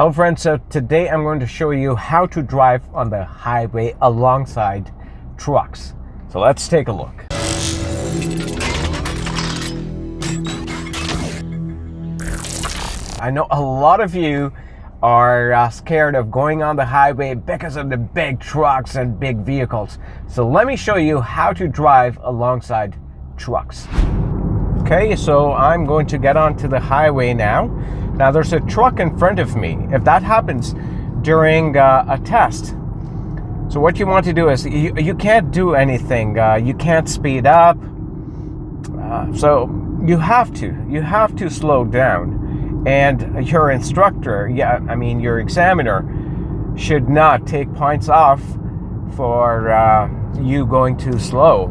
Hello friends, so today I'm going to show you how to drive on the highway alongside trucks. So let's take a look. I know a lot of you are scared of going on the highway because of the big trucks and big vehicles. So let me show you how to drive alongside trucks. Okay, so I'm going to get onto the highway now. Now there's a truck in front of me. If that happens during a test, so what you want to do is you can't do anything. You can't speed up. So you have to slow down. And your instructor, your examiner, should not take points off for you going too slow,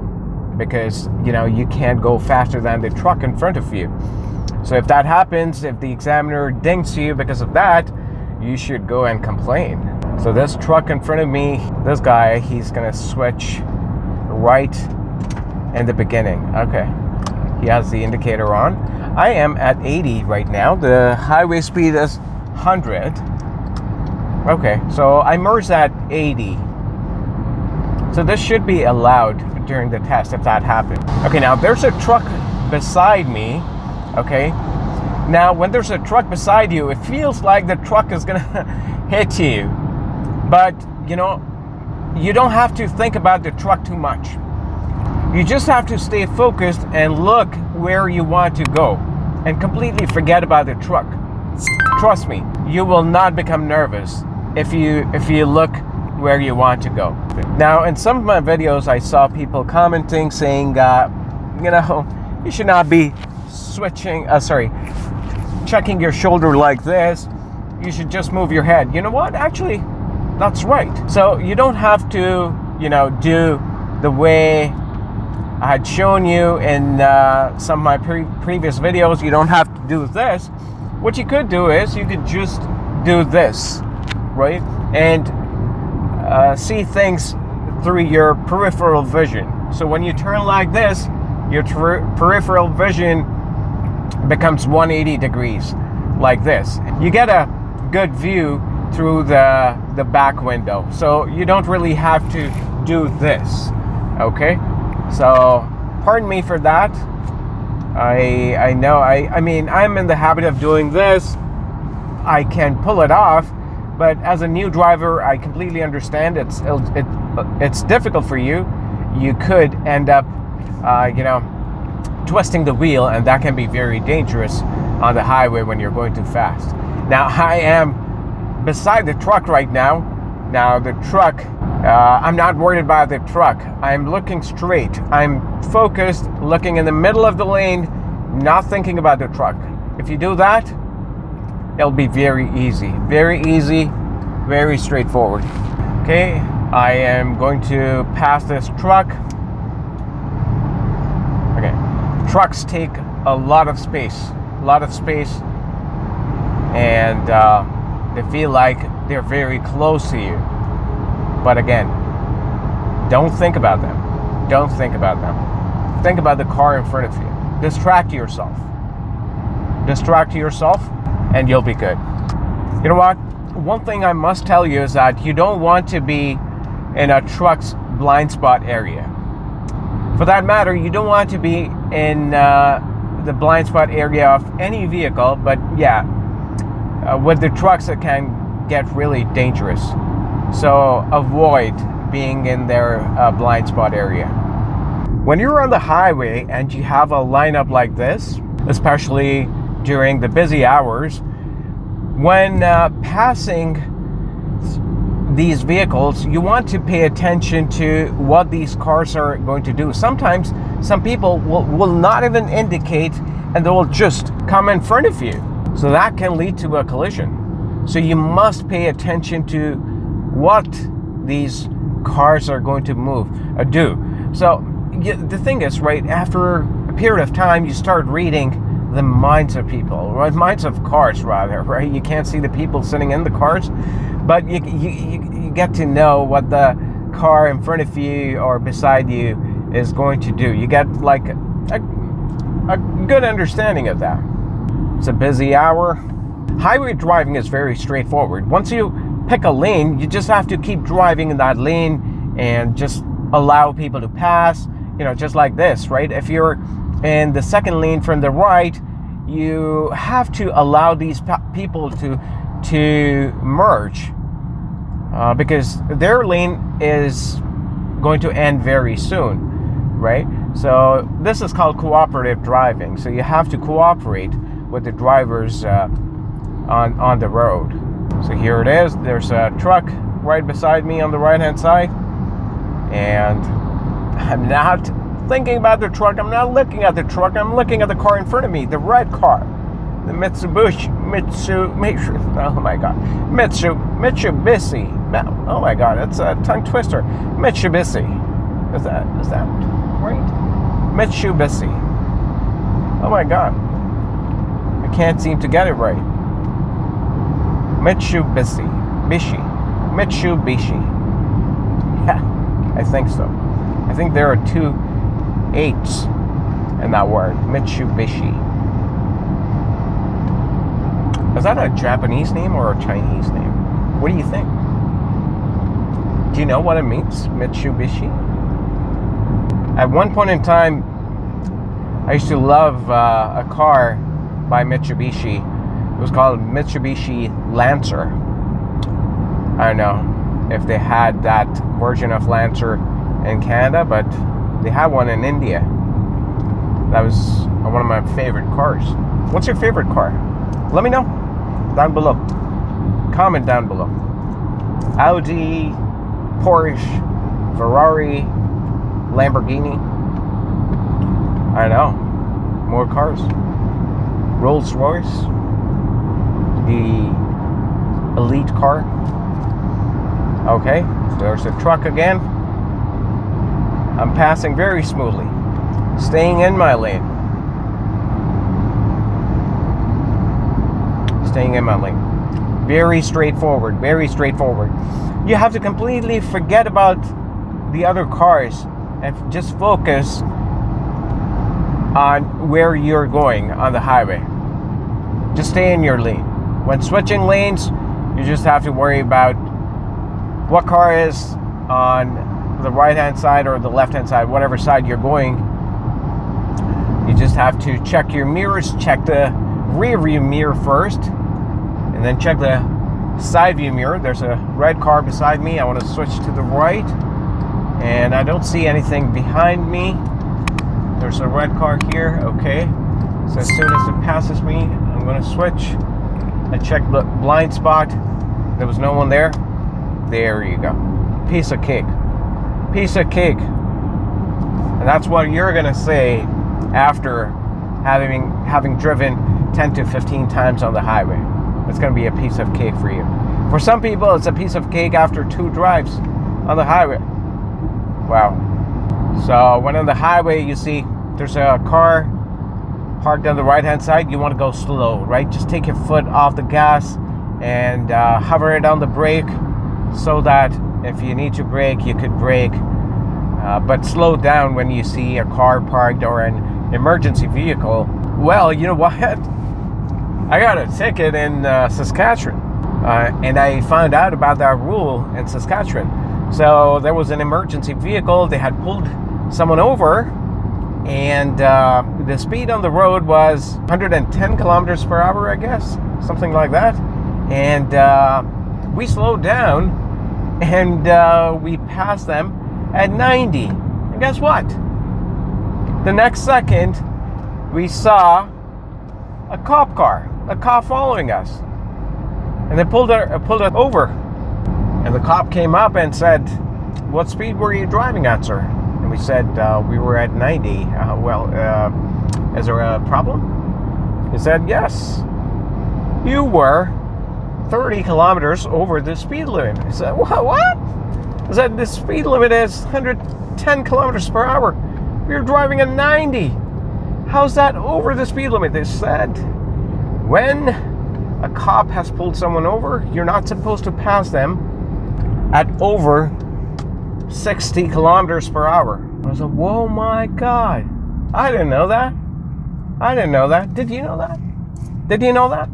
because you can't go faster than the truck in front of you. So if that happens, if the examiner dings you because of that, you should go and complain. So this truck in front of me, this guy, he's gonna switch right in the beginning. Okay, he has the indicator on. I am at 80 right now. The highway speed is 100. Okay, so I merged at 80. So this should be allowed during the test if that happened. Okay, now there's a truck beside me. Okay, now when there's a truck beside you, it feels like the truck is gonna hit you. But you don't have to think about the truck too much. You just have to stay focused and look where you want to go and completely forget about the truck. Trust me, you will not become nervous if you look where you want to go. Now, in some of my videos, I saw people commenting saying, you should not be checking your shoulder like this. You should just move your head. You know what? Actually, that's right. So you don't have to, do the way I had shown you in some of my previous videos. You don't have to do this. What you could do is you could just do this, right? And see things through your peripheral vision. So when you turn like this, your peripheral vision becomes 180 degrees like this. You get a good view through the back window. So you don't really have to do this, okay? So pardon me for that. I know, I'm in the habit of doing this. I can pull it off, but as a new driver, I completely understand it's difficult for you. You could end up, twisting the wheel, and that can be very dangerous on the highway when you're going too fast. Now, I am beside the truck right now. Now, the truck, I'm not worried about the truck. I'm looking straight. I'm focused, looking in the middle of the lane, not thinking about the truck. If you do that, it'll be very easy, very straightforward. Okay, I am going to pass this truck. Okay, trucks take a lot of space, and they feel like they're very close to you. But again, don't think about them. Think about the car in front of you. Distract yourself, and you'll be good. You know what? One thing I must tell you is that you don't want to be in a truck's blind spot area. For that matter, you don't want to be in the blind spot area of any vehicle, but with the trucks it can get really dangerous. So avoid being in their blind spot area. When you're on the highway and you have a lineup like this, especially during the busy hours, when passing these vehicles, you want to pay attention to what these cars are going to do. Sometimes some people will not even indicate, and they will just come in front of you. So that can lead to a collision. So you must pay attention to what these cars are going to do. So the thing is, right, after a period of time, you start reading the minds of people, or minds of cars rather, right? You can't see the people sitting in the cars, but you get to know what the car in front of you or beside you is going to do. You get like a good understanding of that. It's a busy hour. Highway driving is very straightforward. Once you pick a lane, you just have to keep driving in that lane and just allow people to pass, just like this, right? If you're in the second lane from the right, you have to allow these people to merge because their lane is going to end very soon, right? So this is called cooperative driving. So you have to cooperate with the drivers on the road. So here it is. There's a truck right beside me on the right hand side, and I'm not thinking about the truck. I'm not looking at the truck. I'm looking at the car in front of me, the red car, the Mitsubishi. Oh my God, Mitsubishi. Oh my God, it's a tongue twister. Mitsubishi. Is that right? Mitsubishi. Oh my God, I can't seem to get it right. Mitsubishi. Yeah, I think so. I think there are 2 H's in that word, Mitsubishi. Is that a Japanese name or a Chinese name? What do you think? Do you know what it means, Mitsubishi? At one point in time, I used to love a car by Mitsubishi. It was called Mitsubishi Lancer. I don't know if they had that version of Lancer in Canada, but they had one in India. That was one of my favorite cars. What's your favorite car? Let me know down below. Comment down below. Audi, Porsche, Ferrari, Lamborghini. I know. More cars. Rolls Royce. The elite car. Okay, so there's a truck again. I'm passing very smoothly, staying in my lane. Staying in my lane. Very straightforward, very straightforward. You have to completely forget about the other cars and just focus on where you're going on the highway. Just stay in your lane. When switching lanes, you just have to worry about what car is on the right hand side or the left hand side, whatever side you're going. You just have to check your mirrors, check the rear view mirror first, and then check the side view mirror. There's a red car beside me. I want to switch to the right, and I don't see anything behind me. There's a red car here. Okay, so as soon as it passes me, I'm going to switch. I checked the blind spot. There was no one there. There you go. Piece of cake. Piece of cake. And that's what you're going to say after having driven 10 to 15 times on the highway. It's going to be a piece of cake for you. For some people, it's a piece of cake after 2 drives on the highway. Wow. So when on the highway, you see there's a car parked on the right hand side, you want to go slow, right? Just take your foot off the gas and hover it on the brake so that if you need to brake, you could brake. But slow down when you see a car parked or an emergency vehicle. Well, you know what? I got a ticket in Saskatchewan, and I found out about that rule in Saskatchewan. So there was an emergency vehicle. They had pulled someone over, and the speed on the road was 110 kilometers per hour, I guess, something like that. And we slowed down, and we passed them at 90. And guess what? The next second, we saw a cop car, a cop following us, and they pulled it over. And the cop came up and said, "What speed were you driving at, sir?" And we said, "We were at 90. Is there a problem?" He said, "Yes, you were 30 kilometers over the speed limit." I said, "What?" I said, "The speed limit is 110 kilometers per hour. You're driving at 90. How's that over the speed limit?" They said, "When a cop has pulled someone over, you're not supposed to pass them at over 60 kilometers per hour." I was like, whoa, my God. I didn't know that. I didn't know that. Did you know that? Did you know that?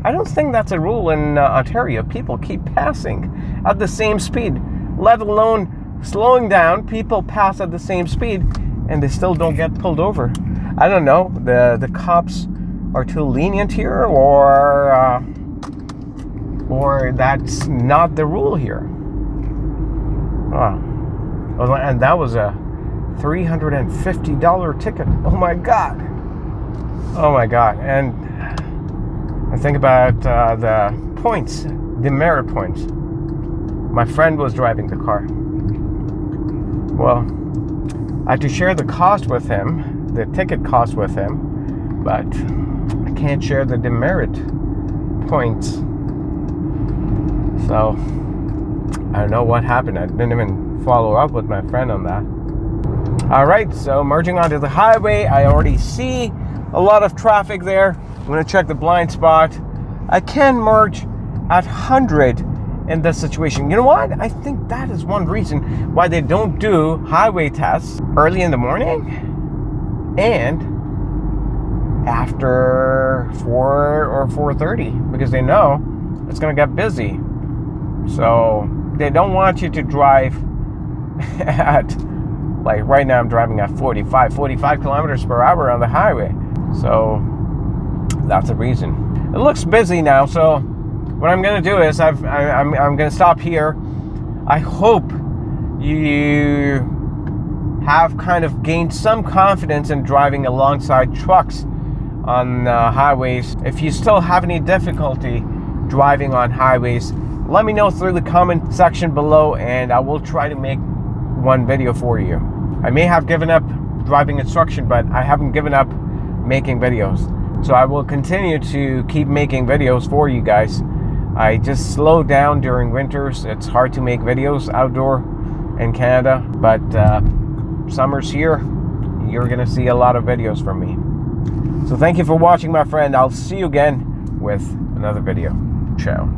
I don't think that's a rule in Ontario. People keep passing at the same speed, let alone slowing down. People pass at the same speed and they still don't get pulled over. I don't know, the cops are too lenient here, or that's not the rule here. Wow. And that was a $350 ticket. Oh my God. And I think about the points, demerit points. My friend was driving the car. Well, I had to share the cost with him, the ticket cost with him, but I can't share the demerit points. So I don't know what happened. I didn't even follow up with my friend on that. All right, so merging onto the highway, I already see a lot of traffic there. I'm going to check the blind spot. I can merge at 100 in this situation. You know what? I think that is one reason why they don't do highway tests early in the morning and after 4 or 4:30, because they know it's going to get busy. So they don't want you to drive at, like right now I'm driving at 45 kilometers per hour on the highway. So that's the reason. It looks busy now, so what I'm going to do is I'm going to stop here. I hope you have kind of gained some confidence in driving alongside trucks on highways. If you still have any difficulty driving on highways, let me know through the comment section below, and I will try to make one video for you. I may have given up driving instruction, but I haven't given up making videos. So I will continue to keep making videos for you guys. I just slowed down during winters. It's hard to make videos outdoor in Canada, but summer's here. You're gonna see a lot of videos from me. So thank you for watching, my friend. I'll see you again with another video. Ciao.